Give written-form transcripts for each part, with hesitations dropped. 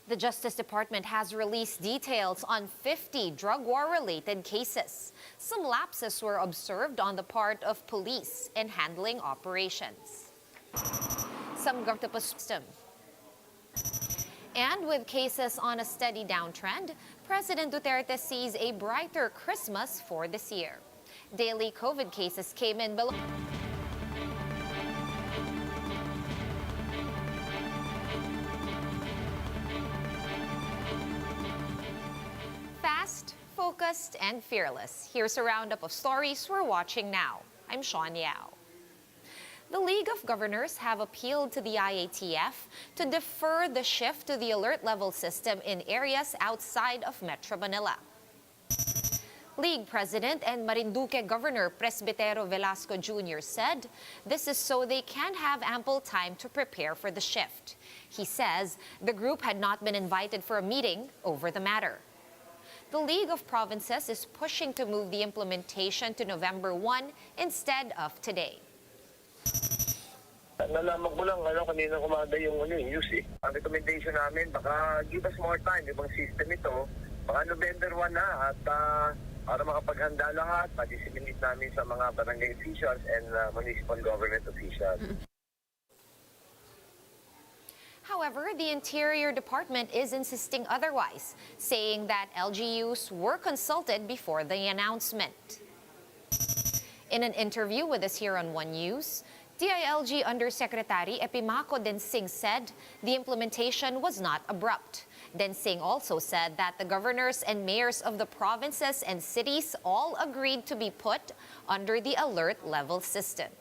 The Justice Department has released details on 50 drug war-related cases. Some lapses were observed on the part of police in handling operations. Some Gov't system. And with cases on a steady downtrend, President Duterte sees a brighter Christmas for this year. Daily COVID cases came in below. Fast, focused, and fearless. Here's a roundup of stories we're watching now. I'm Sean Yao. The League of Governors have appealed to the IATF to defer the shift to the alert level system in areas outside of Metro Manila. League President and Marinduque Governor Presbitero Velasco Jr. said this is so they can have ample time to prepare for the shift. He says the group had not been invited for a meeting over the matter. The League of Provinces is pushing to move the implementation to November 1 instead of today. Nalaman ko lang kanina umaga yung news eh. Ang recommendation namin, baka give us more time, ibang system ito. Baka November 1 na at para makapaghanda lahat, ma-disseminate namin sa mga barangay officials and municipal government officials. However, the Interior Department is insisting otherwise, saying that LGUs were consulted before the announcement. In an interview with us here on One News, DILG Undersecretary Epimaco Densing said the implementation was not abrupt. Densing also said that the governors and mayors of the provinces and cities all agreed to be put under the alert level system.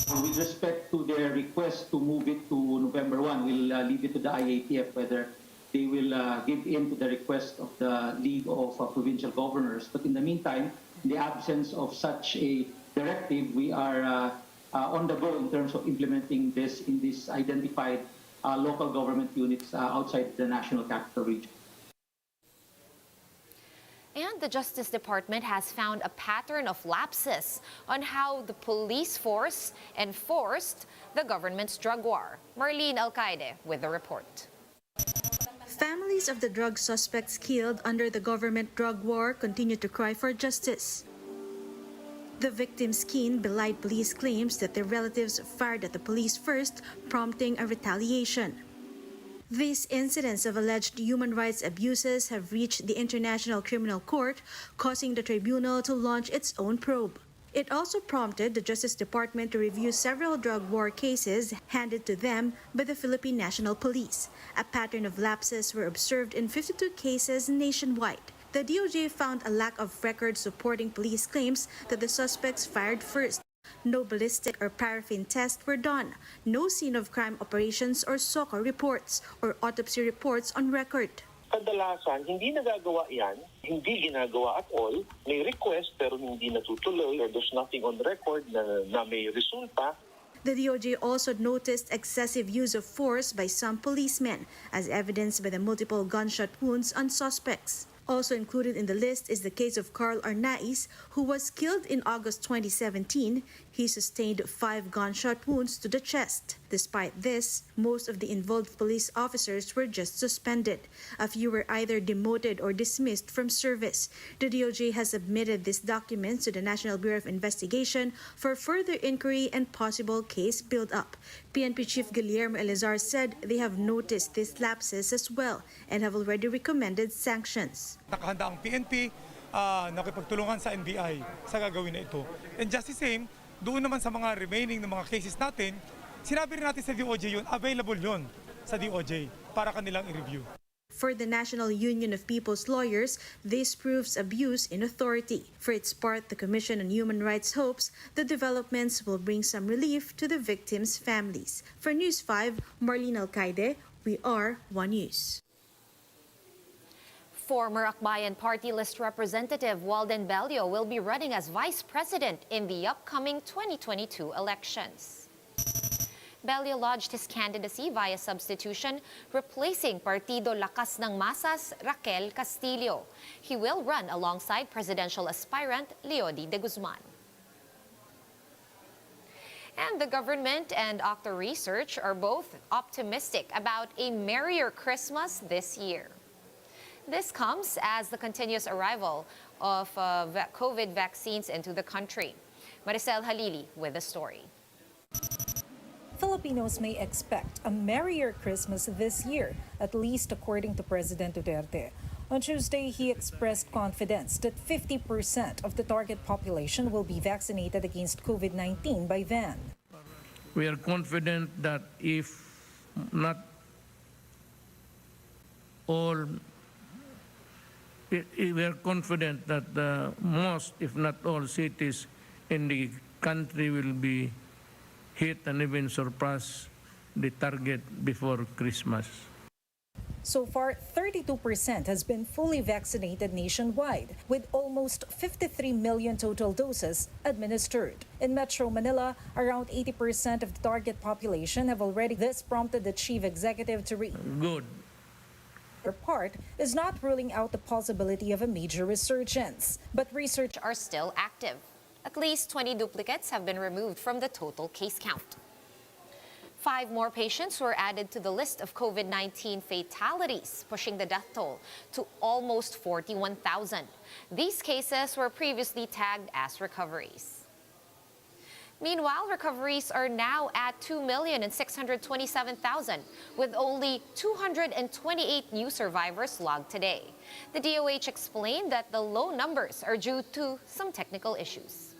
With respect to their request to move it to November 1, we'll leave it to the IATF whether they will give in to the request of the League of Provincial Governors. But in the meantime, in the absence of such a directive, we are on the go in terms of implementing this in these identified local government units outside the National Capital Region. And the Justice Department has found a pattern of lapses on how the police force enforced the government's drug war. Marlene Alcaide with the report. Families of the drug suspects killed under the government drug war continue to cry for justice. The victims' kin belied police claims that their relatives fired at the police first, prompting a retaliation. These incidents of alleged human rights abuses have reached the International Criminal Court, causing the tribunal to launch its own probe. It also prompted the Justice Department to review several drug war cases handed to them by the Philippine National Police. A pattern of lapses were observed in 52 cases nationwide. The DOJ found a lack of records supporting police claims that the suspects fired first. No ballistic or paraffin tests were done. No scene of crime operations or SOCO reports or autopsy reports on record. Kadalasan, hindi nagagawa yan, hindi ginagawa at all. May request pero hindi natutuloy or there's nothing on record na may resulta. The DOJ also noticed excessive use of force by some policemen, as evidenced by the multiple gunshot wounds on suspects. Also included in the list is the case of Carl Arnaiz, who was killed in August 2017. He sustained 5 gunshot wounds to the chest. Despite this, most of the involved police officers were just suspended. A few were either demoted or dismissed from service. The DOJ has submitted these documents to the National Bureau of Investigation for further inquiry and possible case build-up. PNP Chief Guillermo Elizar said they have noticed these lapses as well and have already recommended sanctions. Nakahanda ang PNP, nakipagtulungan sa NBI sa gagawin na ito. And just the same, doon naman sa mga remaining na mga cases natin, sinabi rin natin sa DOJ yun, available yun sa DOJ para kanilang i-review. For the National Union of People's Lawyers, this proves abuse in authority. For its part, the Commission on Human Rights hopes the developments will bring some relief to the victims' families. For News 5, Marlene Alcaide, we are One News. Former Akbayan Party List Representative Walden Bello will be running as Vice President in the upcoming 2022 elections. Bello lodged his candidacy via substitution, replacing Partido Lakas ng Masas Raquel Castillo. He will run alongside presidential aspirant Leody de Guzman. And the government and OCTA research are both optimistic about a merrier Christmas this year. This comes as the continuous arrival of COVID vaccines into the country. Maricel Halili with the story. Filipinos may expect a merrier Christmas this year, at least according to President Duterte. On Tuesday, he expressed confidence that 50% of the target population will be vaccinated against COVID-19 by then. We are confident that if not all, we are confident that most, if not all, cities in the country will be hit and even surpass the target before Christmas. So far, 32% has been fully vaccinated nationwide, with almost 53 million total doses administered. In Metro Manila, around 80% of the target population have already. This prompted the chief executive to Good. Her part is not ruling out the possibility of a major resurgence, but research Are still active. At least 20 duplicates have been removed from the total case count. 5 more patients were added to the list of COVID-19 fatalities, pushing the death toll to almost 41,000. These cases were previously tagged as recoveries. Meanwhile, recoveries are now at 2,627,000, with only 228 new survivors logged today. The DOH explained that the low numbers are due to some technical issues.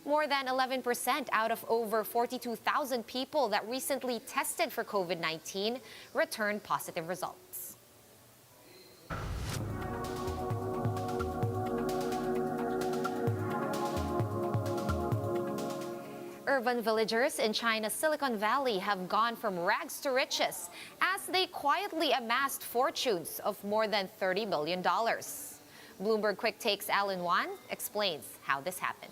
More than 11% out of over 42,000 people that recently tested for COVID-19 returned positive results. Urban villagers in China's Silicon Valley have gone from rags to riches as they quietly amassed fortunes of more than $30 billion. Bloomberg Quick Takes Alan Wan explains how this happened.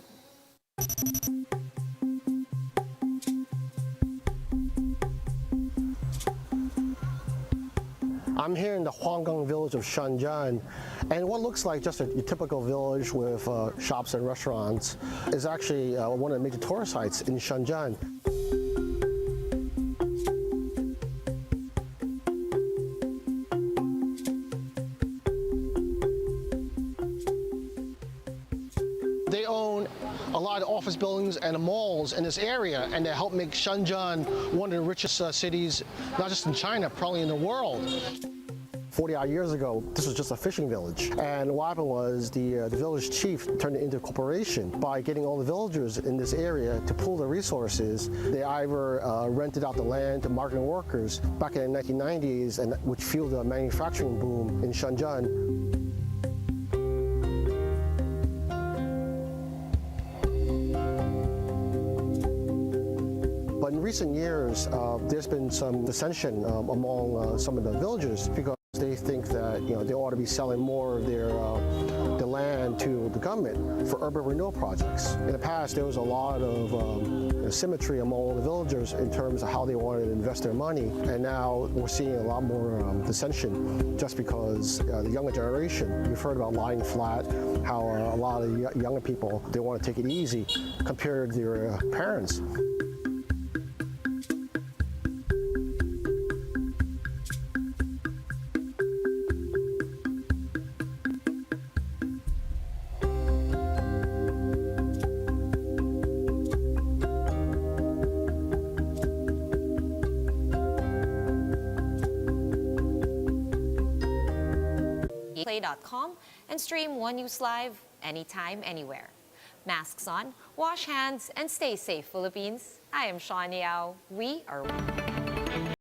I'm here in the Huanggang village of Shenzhen, and what looks like just a typical village with shops and restaurants is actually one of the major tourist sites in Shenzhen. They own a lot of office buildings and malls in this area, and they help make Shenzhen one of the richest cities, not just in China, probably in the world. 40-odd years ago, this was just a fishing village. And what happened was the village chief turned it into a corporation by getting all the villagers in this area to pool their resources. They either rented out the land to migrant workers back in the 1990s, and which fueled the manufacturing boom in Shenzhen. But in recent years, there's been some dissension among some of the villagers because they think that they ought to be selling more of their land to the government for urban renewal projects. In the past, there was a lot of symmetry among the villagers in terms of how they wanted to invest their money, and now we're seeing a lot more dissension just because the younger generation, you've heard about lying flat, how a lot of younger people, they want to take it easy compared to their parents. Play.com and stream One News Live anytime, anywhere. Masks on, wash hands, and stay safe, Philippines. I am Sean Yao. We are one.